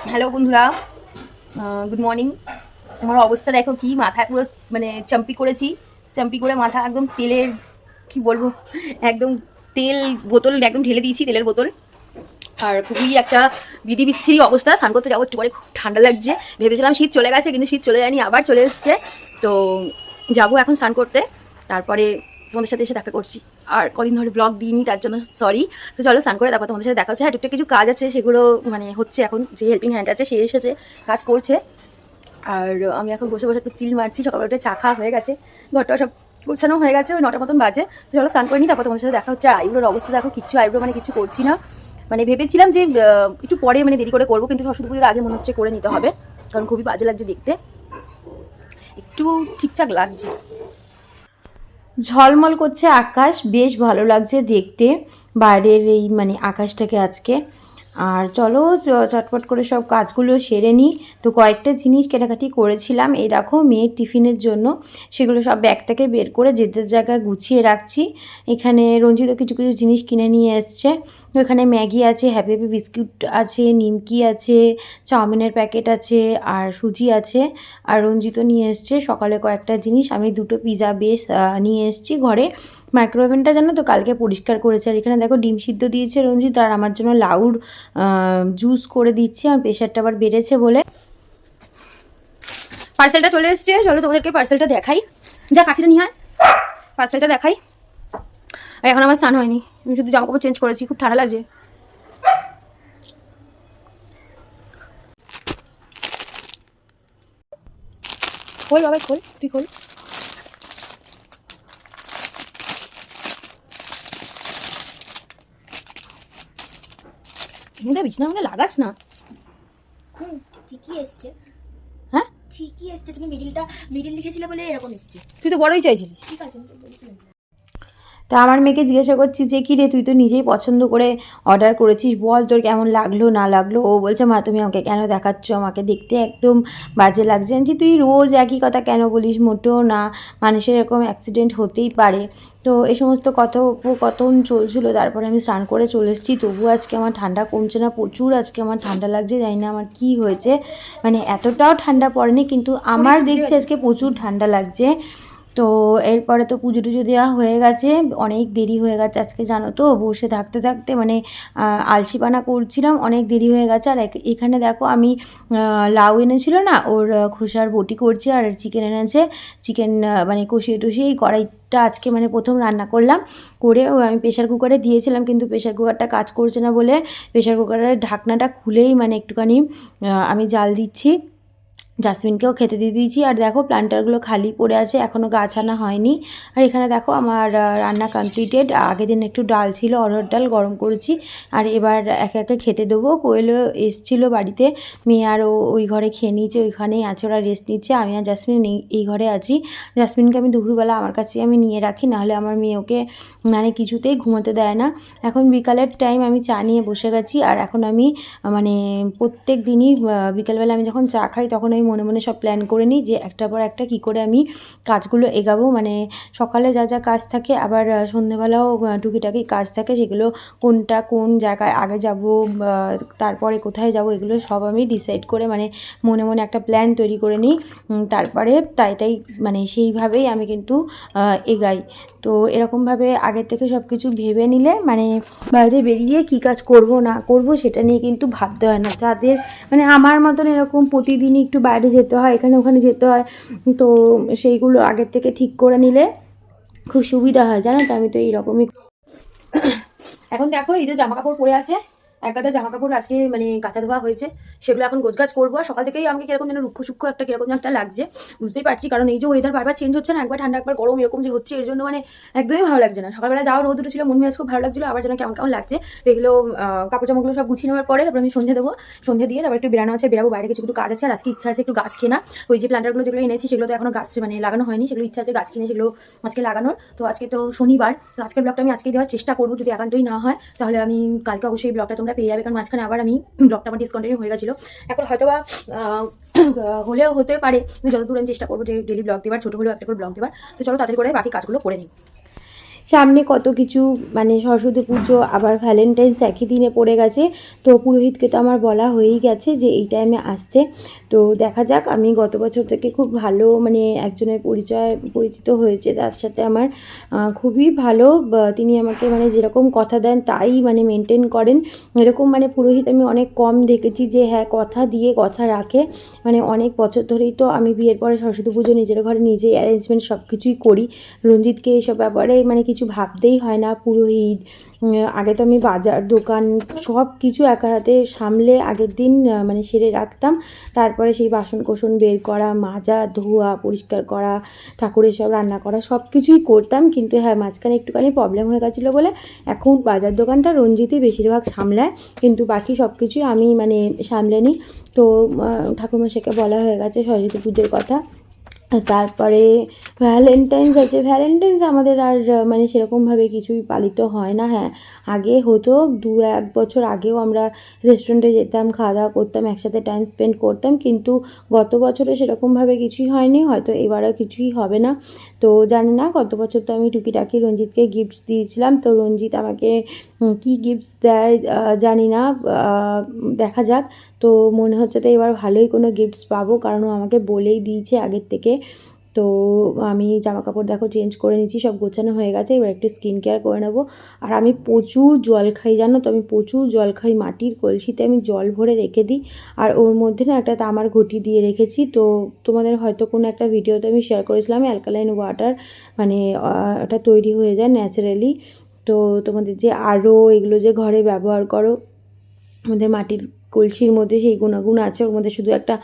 Hello বন্ধুরা, good morning. আমার অবস্থা দেখো কি, মাথা পুরো মানে চাম্পি করেছি। চাম্পি করে মাথা একদম তেলের, কি বলবো, একদম তেল বোতল একদম ঢেলে দিয়েছি, তেলের বোতল। আর খুবই একটা বিধি বিচ্ছিরি অবস্থা। স্নান করতে যাবো একটু পরে, খুব ঠান্ডা লাগছে। ভেবেছিলাম শীত চলে গেছে, কিন্তু শীত চলে যায়নি, আবার চলে এসছে। তো যাবো এখন স্নান করতে, তারপরে তোমাদের সাথে এসে দেখা করছি। আর কদিন ধরে ব্লগ দিইনি, তার জন্য সরি। তো চলো স্নান করে তারপর তোমাদের সাথে দেখা হচ্ছে। হ্যাঁ, টুকটাক কিছু কাজ আছে, সেগুলো মানে হচ্ছে এখন। যে হেল্পিং হ্যান্ড আছে সে এসেছে, কাজ করছে। আর আমি এখন বসে বসে একটু চিল মারছি। সকালবেলা চা খাওয়া হয়ে গেছে, ঘরটা সব গোছানো হয়ে গেছে, ওই 9টার মতন বাজে। তো চলো স্নান করে নিই, তারপর তোমাদের সাথে দেখা হচ্ছে। আর আইব্রোর অবস্থা দেখো, কিচ্ছু আইব্রো মানে কিছু করছি না। মানে ভেবেছিলাম যে একটু পরে মানে দেরি করে করবো, কিন্তু ষষ্ঠী পুজোর আগে মনে হচ্ছে করে নিতে হবে, কারণ খুবই বাজে লাগছে দেখতে। একটু ঠিকঠাক লাগছে। ঝলমল করছে আকাশ, বেশ ভালো লাগছে দেখতে বাইরের এই মানে আকাশটাকে আজকে। আর চলো চটপট করে সব কাজগুলো সেরে নিই। তো কয়েকটা জিনিস কেনাকাটি করেছিলাম, এই দেখো মেয়ের টিফিনের জন্য। সেগুলো সব ব্যাগ থেকে বের করে যে যার জায়গায় গুছিয়ে রাখছি। এখানে রঞ্জিত কিছু কিছু জিনিস কিনে নিয়ে এসছে। তো এখানে ম্যাগি আছে, হ্যাপি হ্যাপি বিস্কুট আছে, নিমকি আছে, চাউমিনের প্যাকেট আছে, আর সুজি আছে। আর রঞ্জিত নিয়ে এসছে সকালে কয়েকটা জিনিস। আমি দুটো পিৎজা বেস নিয়ে এসেছি ঘরে। মাইক্রোওভেনটা জানো তো কালকে পরিষ্কার করেছে। আর এখানে দেখো ডিম সিদ্ধ দিয়েছে রঞ্জিত, আর আমার জন্য লাউর জুস করে দিচ্ছি। আর প্রেশারটা আবার বেড়েছে বলে। পার্সেলটা চলে এসছে, চলো তোমাদেরকে পার্সেলটা দেখাই। যা কাছে নিয়ে হয়, পার্সেলটা দেখাই। আর এখন আমার স্নান হয়নি, আমি শুধু জামা কাপড় চেঞ্জ করেছি, খুব ঠান্ডা লাগছে। খোল বাবা, খোল, তুই খোল। বিছানা মানে লাগাস না। হুম, ঠিকই এসছে। হ্যাঁ, ঠিকই এসছে, তুমি মিডিল লিখেছিলে বলে এরকম এসছে। তুই তো বড়ই চাইছিলিস। ঠিক আছে, আমি তো বলছিলাম। তা আমার মেয়েকে জিজ্ঞাসা করছি যে কী রে, তুই তো নিজেই পছন্দ করে অর্ডার করেছিস, বল তোর কেমন লাগলো না লাগলো। ও বলছে, মা তুমি আমাকে কেন দেখাচ্ছ, আমাকে দেখতে একদম বাজে লাগছে। যে তুই রোজ একই কথা কেন বলিস, মোটেও না, মানুষের এরকম অ্যাক্সিডেন্ট হতেই পারে। তো এই সমস্ত কথোপকথন চলছিল। তারপরে আমি স্নান করে চলে এসেছি, তবু আজকে আমার ঠান্ডা কমছে না, প্রচুর আজকে আমার ঠান্ডা লাগছে। জানি না আমার কী হয়েছে, মানে এতটাও ঠান্ডা পড়েনি, কিন্তু আমার দেখছি আজকে প্রচুর ঠান্ডা লাগছে। তো এরপরে তো পুজো টুজো দেওয়া হয়ে গেছে, অনেক দেরি হয়ে গেছে আজকে জানো তো। বসে থাকতে থাকতে মানে আলসিপানা করছিলাম, অনেক দেরি হয়ে গেছে। আর এখানে দেখো আমি লাউ এনেছিল না, ওর খোসার বটি করছি। আর চিকেন এনেছে, চিকেন মানে কষিয়ে টষিয়ে এই কড়াইটা আজকে মানে প্রথম রান্না করলাম। করে আমি প্রেশার কুকারে দিয়েছিলাম, কিন্তু প্রেশার কুকারটা কাজ করছে না বলে প্রেশার কুকারের ঢাকনাটা খুলেই মানে একটুখানি আমি জাল দিচ্ছি। জাসমিনকেও খেতে দিয়ে দিয়েছি। আর দেখো প্লান্টারগুলো খালি পড়ে আছে, এখনও গাছ আনা হয়নি। আর এখানে দেখো আমার রান্না কমপ্লিটেড। আগের দিন একটু ডাল ছিল, অরহর ডাল গরম করেছি। আর এবার একে একে খেতে দেবো। কোয়েলও এসেছিলো বাড়িতে, মেয়ে আর ওই ঘরে খেয়ে নিয়েছে, ওইখানেই আছে, ওরা রেস্ট নিচ্ছে। আমি আর জাসমিন এই ঘরে আছি। জাসমিনকে আমি দুপুরবেলা আমার কাছেই আমি নিয়ে রাখি, নাহলে আমার মেয়ে ওকে মানে কিছুতেই ঘুমোতে দেয় না। এখন বিকালের টাইম, আমি চা নিয়ে বসে গেছি। আর এখন আমি মানে প্রত্যেক দিনই বিকালবেলা আমি যখন চা খাই, তখন আমি মনে মনে সব প্ল্যান করে নিই যে একটার পর একটা কী করে আমি কাজগুলো এগাবো। মানে সকালে যা যা কাজ থাকে, আবার সন্ধেবেলাও টুকিটাকি কাজ থাকে, সেগুলো কোনটা কোন জায়গায় আগে যাব, তারপরে কোথায় যাব, এগুলো সব আমি ডিসাইড করে মানে মনে মনে একটা প্ল্যান তৈরি করে নিই। তারপরে তাই মানে সেইভাবেই আমি কিন্তু এগাই। তো এরকমভাবে আগের থেকে সব কিছু ভেবে নিলে মানে বাইরে বেরিয়ে কী কাজ করব না করব সেটা নিয়ে কিন্তু ভাবতে হয় না। যাদের মানে আমার মতন এরকম প্রতিদিনই একটু বাইরে যেতে হয়, এখানে ওখানে যেতে হয়, তো সেইগুলো আগের থেকে ঠিক করে নিলে খুব সুবিধা হয়, জানো তো। আমি তো এইরকমই। এখন দেখো এই যে জামা কাপড় পরে আছে, এক গাদা জামা কাপড় আজকে মানে কাঁচা ধোয়া হয়েছে, সেগুলো এখন গোছগাছ করবো। আর সকাল থেকেই আমাকে কিরকম যেন রুক্ষ সূক্ষ্ম একটা কিরকম যেন একটা লাগছে, বুঝতেই পারছি। কারণ এই যে ওয়েদার বারবার চেঞ্জ হচ্ছে না, একবার ঠান্ডা একবার গরম, এরকম যে হচ্ছে, এর জন্য মানে একদমই ভালো লাগছে না। সকালবেলা যাওয়া রোদ উঠেছিল, মন মেজাজ খুব ভালো লাগছিল, আবার যেন কেমন কেমন লাগছে। তো এগুলো কাপড় জামাগুলো সব গুছিয়ে নেওয়ার পরে তারপর আমি সন্ধে দেবো। সন্ধে দিয়ে তারপর একটু বেরানো আছে, বেরাবো বাইরে, কিছু একটু কাজ আছে। আর আজকে ইচ্ছা আছে একটু গাছ কেনা। ওই যে প্ল্যান্টারগুলো যেগুলো এনেছি, সেগুলো তো এখনো গাছ মানে লাগানো হয়নি, সেগুলো ইচ্ছা আছে গাছ কিনে সেগুলো আজকে লাগানোর। তো আজকে তো শনিবার, তো আজকের ব্লগটা আমি আজকেই দেওয়ার চেষ্টা করবো। যদি একান্তই না হয় তাহলে আমি কালকে অবশ্যই ব্লগটা তোমরা পেয়ে যাবে, কারণ মাঝখানে আবার আমি ব্লগটা আমার ডিসকন্টিনিউ হয়ে গেছিলো। এখন হয়তো বা হলেও হতে পারে, যতদূর আমি চেষ্টা করবো যে ডেলি ব্লগ দেবার, ছোটো হলেও একটা করে ব্লগ দেবার। তো চলো তাড়াতাড়ি করে বাকি কাজগুলো করে নিই। সামনে কত কিছু, মানে সরস্বতী পুজো আবার ভ্যালেন্টাইন্স একই দিনে পড়ে গেছে। তো পুরোহিতকে তো আমার বলা হয়েই গেছে যে এই টাইমে আসতে। তো দেখা যাক, আমি গত বছর থেকে খুব ভালো মানে একজনের পরিচিত হয়েছে, তার সাথে আমার খুবই ভালো। তিনি আমাকে মানে যেরকম কথা দেন তাই মানে মেনটেন করেন। এরকম মানে পুরোহিত আমি অনেক কম দেখেছি যে হ্যাঁ কথা দিয়ে কথা রাখে। মানে অনেক বছর ধরেই তো আমি বিয়ের পরে সরস্বতী পুজো নিজের ঘরে নিজেই অ্যারেঞ্জমেন্ট সব কিছুই করি। রঞ্জিতকে এইসব ব্যাপারে মানে কিছু ভাবতেই হয় না। পুরোহিত, আগে তো আমি বাজার দোকান সব কিছু একা হাতে সামলে আগের দিন মানে সেরে রাখতাম। তারপরে সেই বাসন কোসন বের করা, মাজা, ধোয়া, পরিষ্কার করা, ঠাকুরের সব রান্না করা সব কিছুই করতাম। কিন্তু হ্যাঁ মাঝখানে একটুখানি প্রবলেম হয়ে গেছিলো বলে এখন বাজার দোকানটা রঞ্জিতই বেশিরভাগ সামলায়, কিন্তু বাকি সব কিছুই আমি মানে সামলে নিই। তো ঠাকুরমশাইকে বলা হয়ে গেছে সরস্বতী পুজোর কথা। তারপরে ভ্যালেন্টাইন্স আছে। ভ্যালেন্টাইন্স আমাদের আর মানে সেরকমভাবে কিছুই পালিত হয় না। হ্যাঁ আগে হতো, 2-1 বছর আগেও আমরা রেস্টুরেন্টে যেতাম, খাওয়া দাওয়া করতাম, একসাথে টাইম স্পেন্ড করতাম, কিন্তু গত বছরে সেরকমভাবে কিছুই হয়নি, হয়তো এবারও কিছুই হবে না। তো জানি না, গত বছর তো আমি টুকিটাকি রঞ্জিতকে গিফটস দিয়েছিলাম। তো রঞ্জিত আমাকে কী গিফটস দেয় জানি না, দেখা যাক। তো মনে হচ্ছে তো এবার ভালোই কোনো গিফটস পাবো, কারণ ও আমাকে বলেই দিয়েছে আগের থেকে। তো আমি জামা কাপড় দেখো চেঞ্জ করে নিচ্ছি, সব গোছানো হয়ে গেছে, এবার একটু স্কিন কেয়ার করে নেবো। আর আমি প্রচুর জল খাই জানো তো, আমি প্রচুর জল খাই। মাটির কলসিতে আমি জল ভরে রেখে দিই, আর ওর মধ্যে না একটা তামার ঘটি দিয়ে রেখেছি। তো তোমাদের হয়তো কোনো একটা ভিডিওতে আমি শেয়ার করেছিলাম অ্যালকালাইন ওয়াটার, মানে ওটা তৈরি হয়ে যায় ন্যাচারালি। তো তোমাদের যে আরও এগুলো যে ঘরে ব্যবহার করো, আমাদের মাটির কলসির মধ্যে সেই গুণাগুণ আছে, ওর মধ্যে শুধু একটা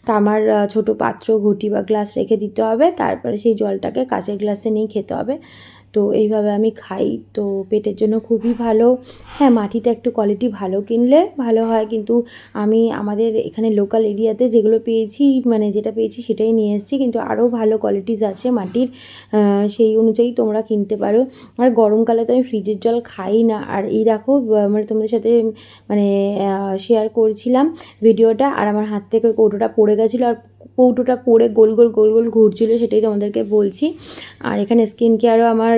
তামার ছোট পাত্র, ঘটি বা গ্লাস রেখে দিতে হবে, তারপরে সেই জলটাকে কাঁচের গ্লাসে নিয়ে খেতে হবে। তো এইভাবে আমি খাই, তো পেটের জন্য খুবই ভালো। হ্যাঁ মাটিটা একটু কোয়ালিটি ভালো কিনলে ভালো হয়, কিন্তু আমি আমাদের এখানে লোকাল এরিয়াতে যেগুলো পেয়েছি মানে যেটা পেয়েছি সেটাই নিয়ে এসেছি, কিন্তু আরও ভালো কোয়ালিটিস আছে মাটির, সেই অনুযায়ী তোমরা কিনতে পারো। আর গরমকালে তো আমি ফ্রিজের জল খাই না। আর এই দেখো মানে তোমাদের সাথে মানে শেয়ার করছিলাম ভিডিওটা, আর আমার হাত থেকে কৌটোটা পড়ে গেছিলো, আর কৌটোটা পড়ে গোল গোল গোল গোল ঘুরছিলো, সেটাই তোমাদেরকে বলছি। আর এখানে স্কিন কেয়ারও আমার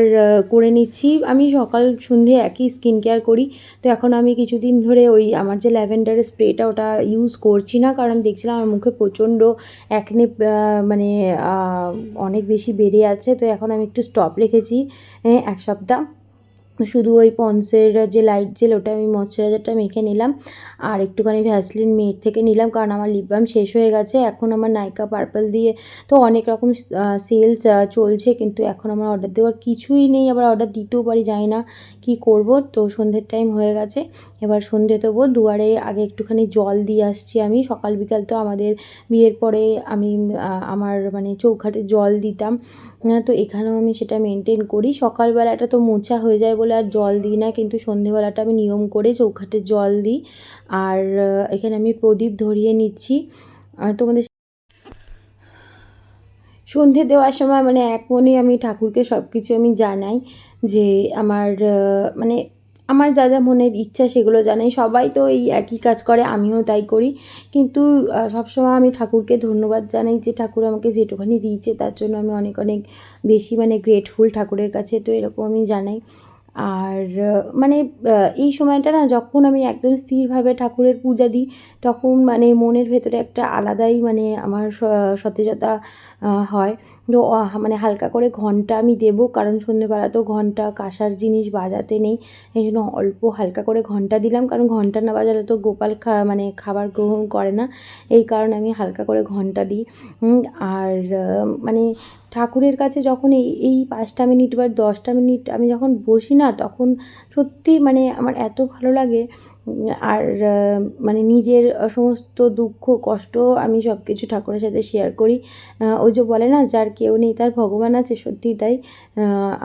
করে নিচ্ছি, আমি সকাল সন্ধে একই স্কিন কেয়ার করি। তো এখন আমি কিছুদিন ধরে ওই আমার যে ল্যাভেন্ডারের স্প্রেটা ওটা ইউজ করছি না, কারণ দেখছিলাম আমার মুখে প্রচণ্ড একনে মানে অনেক বেশি বেড়ে আছে। তো এখন আমি একটু স্টপ রেখেছি 1 সপ্তাহ। শুধু ওই পন্সের যে লাইট জেল ওটা আমি ময়শ্চারাইজারটা মেখে নিলাম, আর একটুখানি ভ্যাসলিন মেড থেকে নিলাম, কারণ আমার লিপ বাম শেষ হয়ে গেছে। এখন আমার নাইকা পার্পল দিয়ে তো অনেক রকম সেলস চলছে, কিন্তু এখন আমার অর্ডার দেওয়ার কিছুই নেই, আবার অর্ডার দিতেও পারি, জানি না কী করব। তো সন্ধ্যের টাইম হয়ে গেছে, এবার সন্ধ্যে দেবো। দুয়ারে আগে একটুখানি জল দিয়ে আসছি আমি, সকাল বিকাল তো আমাদের বিয়ের পরে আমি আমার মানে চৌখাটে জল দিতাম। তো এখানেও আমি সেটা মেনটেন করি। সকালবেলাটা তো মোছা হয়ে যায় বলে আর জল দিই না, কিন্তু সন্ধেবেলাটা আমি নিয়ম করে চৌখাটে জল দিই। আর এখানে আমি প্রদীপ ধরিয়ে নিচ্ছি। তোমাদের সন্ধে দেওয়ার সময় মানে এক মনে আমি ঠাকুরকে সব কিছু আমি জানাই, যে আমার মানে আমার যা যা মনের ইচ্ছা সেগুলো জানাই। সবাই তো এই একই কাজ করে, আমিও তাই করি, কিন্তু সবসময় আমি ঠাকুরকে ধন্যবাদ জানাই যে ঠাকুর আমাকে যেটুখানি দিয়েছে তার জন্য আমি অনেক অনেক বেশি মানে গ্রেটফুল ঠাকুরের কাছে। তো এরকম আমি জানাই। আর মানে এই সময়টা না যখন আমি একদম স্থিরভাবে ঠাকুরের পূজা দিই, তখন মানে মনের ভেতরে একটা আলাদাই মানে আমার সতেজতা হয়। তো মানে হালকা করে ঘন্টা আমি দেবো, কারণ সন্ধ্যেবেলা তো ঘন্টা কাঁসার জিনিস বাজাতে নেই, এই জন্য অল্প হালকা করে ঘন্টা দিলাম, কারণ ঘন্টা না বাজালে তো গোপাল মানে খাবার গ্রহণ করে না, এই কারণে আমি হালকা করে ঘন্টা দিই। আর মানে ঠাকুরের কাছে যখন এই 5টা মিনিট বা 10টা মিনিট আমি যখন বসি না, তখন সত্যি মানে আমার এত ভালো লাগে। আর মানে নিজের সমস্ত দুঃখ কষ্ট আমি সব কিছু ঠাকুরের সাথে শেয়ার করি। ওই যে বলে না, যার কেউ নেই তার ভগবান আছে, সত্যি তাই।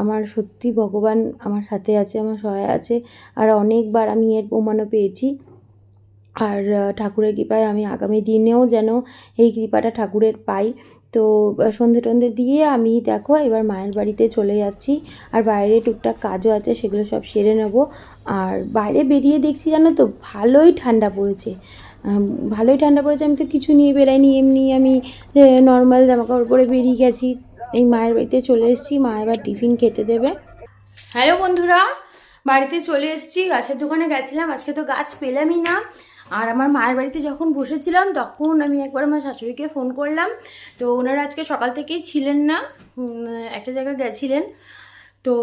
আমার সত্যি ভগবান আমার সাথে আছে, আমার সহায় আছে, আর অনেকবার আমি এর প্রমাণও পেয়েছি। আর ঠাকুরের কৃপায় আমি আগামী দিনেও যেন এই কৃপাটা ঠাকুরের পাই। তো সন্ধে টন্ধে দিয়ে আমি দেখো এবার মায়ের বাড়িতে চলে যাচ্ছি, আর বাইরে টুকটাক কাজও আছে, সেগুলো সব সেরে নেব। আর বাইরে বেরিয়ে দেখছি জানো তো ভালোই ঠান্ডা পড়েছে, আমি তো কিছু নিয়ে বেরাইনি, এমনি আমি নর্মাল জামাকাপড় পরে বেরিয়ে গেছি। এই মায়ের বাড়িতে চলে এসেছি, মা এবার টিফিন খেতে দেবে। হ্যালো বন্ধুরা, বাড়িতে চলে এসেছি। গাছের দোকানে গেছিলাম, আজকে তো গাছ পেলামই না। আর আমার মায়ের বাড়িতে যখন বসেছিলাম তখন আমি একবার আমার শাশুড়িকে ফোন করলাম, তো ওনারা আজকে সকাল থেকেই ছিলেন না, একটা জায়গায় গেছিলেন। তো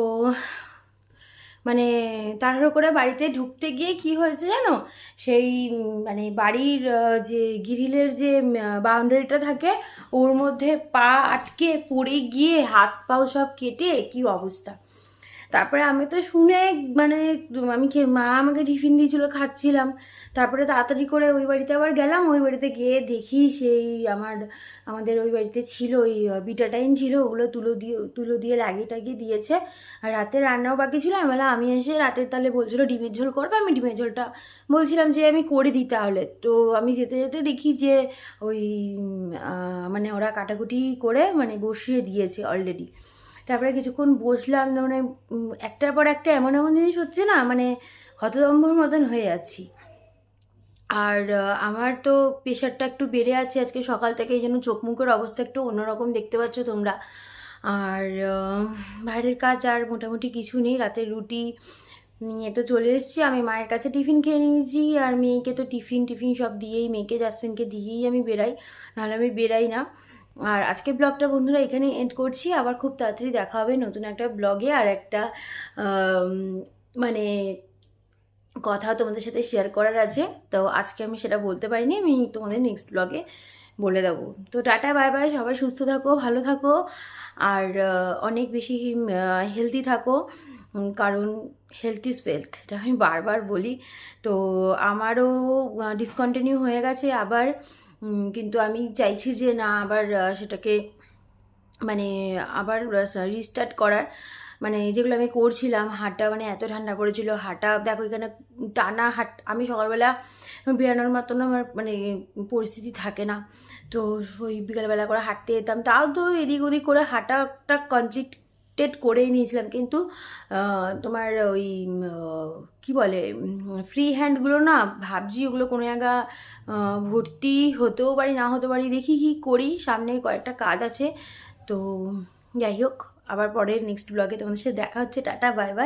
মানে তাড়াহুড়ো করে বাড়িতে ঢুকতে গিয়ে কি হয়েছে জানো, সেই মানে বাড়ির যে গ্রিলের যে বাউন্ডারিটা থাকে ওর মধ্যে পা আটকে পড়ে গিয়ে হাত পাও সব কেটে কি অবস্থা। তারপরে আমি তো শুনে মানে মা আমাকে টিফিন দিয়েছিল, খাচ্ছিলাম। তারপরে তাড়াতাড়ি করে ওই বাড়িতে আবার গেলাম, ওই বাড়িতে গিয়ে দেখি সেই আমাদের ওই বাড়িতে ছিল ওই বিটাটাইন ছিল, ওগুলো তুলো দিয়ে লাগিয়ে টাগিয়ে দিয়েছে। আর রাতে রান্নাও বাকি ছিল। আমি এসে রাতের তালে বলছিল ডিমের ঝোল করবে, আমি ডিমের ঝোলটা বলছিলাম যে আমি করে দিই তাহলে। তো আমি যেতে যেতে দেখি যে ওই মানে ওরা কাটাকুটি করে মানে বসিয়ে দিয়েছে অলরেডি। তারপরে কিছুক্ষণ বসলাম, মানে একটার পর একটা এমন এমন জিনিস হচ্ছে না, মানে হতদম্বর মতন হয়ে যাচ্ছি। আর আমার তো প্রেশারটা একটু বেড়ে আছে আজকে সকাল থেকে, এই জন্য চোখ মুখের অবস্থা একটু অন্যরকম দেখতে পাচ্ছ তোমরা। আর বাইরের কাজ আর মোটামুটি কিছু নেই। রাতের রুটি নিয়ে তো চলে এসেছি, আমি মায়ের কাছে টিফিন খেয়ে নিয়েছি। আর মেয়েকে তো টিফিন সব দিয়েই, মেয়েকে জাসমিনকে দিয়েই আমি বেরাই, নাহলে আমি বেরাই না। আর আজকে ব্লগটা বন্ধুরা এখানে এন্ড করছি। আবার খুব তাড়াতাড়ি দেখা হবে নতুন একটা ব্লগে, আর একটা মানে কথা তোমাদের সাথে শেয়ার করার আছে। তো আজকে আমি সেটা বলতে পারিনি, আমি তোমাদের নেক্সট ব্লগে বলে দেবো। তো টাটা, বাই বাই, সবাই সুস্থ থাকো, ভালো থাকো, আর অনেক বেশি হেলদি থাকো, কারণ হেলথ ইজ ওয়েলথ, এটা আমি বারবার বলি। তো আমারও ডিসকন্টিনিউ হয়ে গেছে আবার, কিন্তু আমি চাইছি যে না আবার সেটাকে মানে আবার রিস্টার্ট করার। মানে যেগুলো আমি করছিলাম, হাঁটা মানে এত ঠান্ডা পড়েছিল, হাঁটা দেখো এখানে টানা আমি সকালবেলা বেরানোর মতন আমার মানে পরিস্থিতি থাকে না। তো ওই বিকালবেলা করে হাঁটতে যেতাম, তাও তো এদিক ওদিক করে হাঁটাটা কমপ্লিটেড করেই নিয়েছিলাম। কিন্তু তোমার ওই কি বলে ফ্রি হ্যান্ডগুলো না, ভাবছি ওগুলো কোনো জায়গা ভর্তি হতেও পারি, না হতে পারি, দেখি কি করি। সামনে কয়েকটা কাজ আছে। তো যাই হোক, আবার পরের নেক্সট ব্লগে তোমাদের সাথে দেখা হচ্ছে। Tata, bye bye.